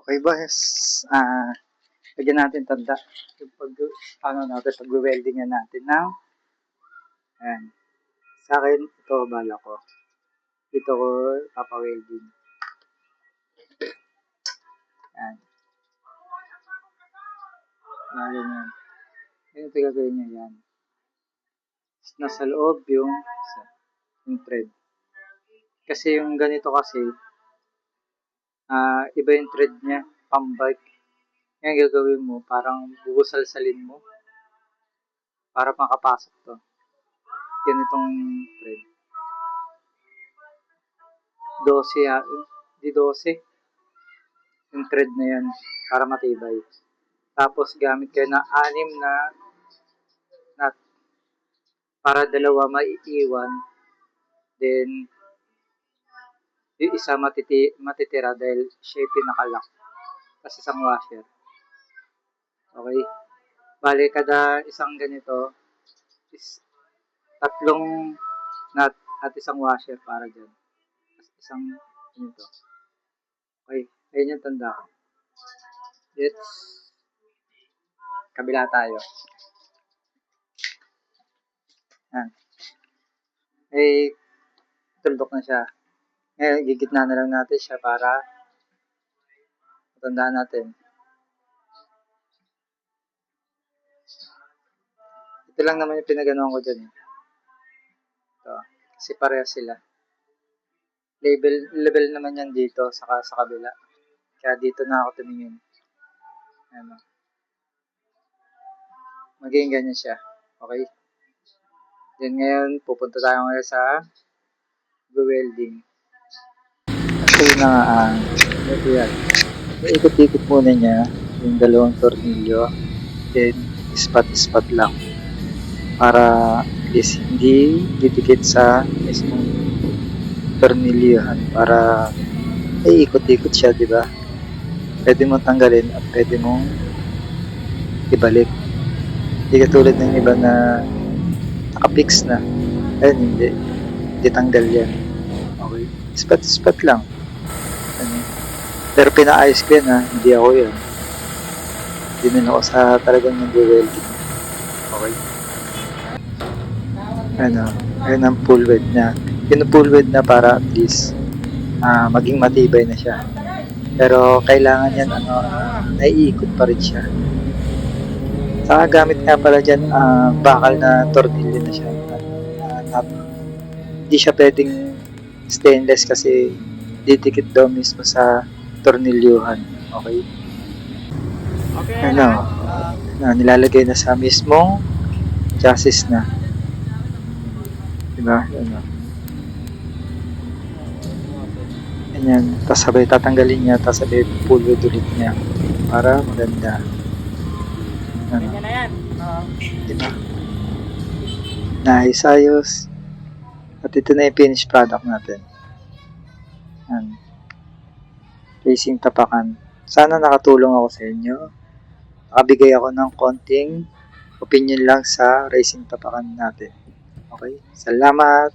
Okay boys, lagyan natin tanda yung pag-weldingan natin ng ayan. Sa akin, ito bala ko. Dito ko papa-welding. Ayan. Ayan yan. Ito gagawin nyo yan. Nasa loob yung thread. Kasi yung ganito kasi, iba yung thread niya, pambike. Yan gagawin mo, parang bubusalsalin mo para makapasok to. Ganitong thread. 12, di 12. Yung thread na yan, para matibay. Tapos gamit kayo ng 6 na nut para dalawa maiiwan. Then, yung isa matitira dahil siya yung pinakalock. Kasi isang washer. Okay? Bale, kada isang ganito is 3 nut at isang washer para dyan. Isang ganito. Okay, ayun yung tanda ko. Let's kabila tayo. Yan. Tuldok na siya. Ngayon, gigitna na lang natin siya para matandaan natin. Ito lang naman yung pinaganoan ko dyan. Ito. Kasi pareha sila. Level naman yan dito sa kabila. Kaya dito na ako tumingin. Ano. Magiging ganyan siya. Okay? Then ngayon, pupunta tayo ngayon sa welding. So yun na ito yan. Ikot-ikot muna niya yung 2 tornilyo. Then, ispat-ispat lang. Para is hindi didikit sa mismong tornilyohan. Para ikot-ikot siya, di ba? Pwede mong tanggalin at pwede mong ibalik. Hindi katulad ng iba na nakapix na. Ayun, hindi tanggal yan. Okay. Ispat-ispat lang. Pero pinaayos ko yan hindi ako yan. Hindi na ako sa talagang nag-welding. Okay. Ayun ang full weld niya. Pinu-full weld na para at least maging matibay na siya. Pero kailangan yan naiikot pa rin siya. Saka gamit nga pala dyan bakal na tornilyo na siya. Hindi siya pwedeng stainless kasi didikit daw mismo sa tornilyohan. Okay? Nilalagay na sa mismong chassis na. Diba? Ganyan. Tapos sabay tatanggalin niya, tapos sabay full weld ulit niya. Para maganda. Ganyan na yan. Diba? Nice, ayos. At ito na yung finished product natin. Yan. Racing tapakan. Sana nakatulong ako sa inyo. Nakabigay ako ng konting opinion lang sa racing tapakan natin. Okay? Salamat!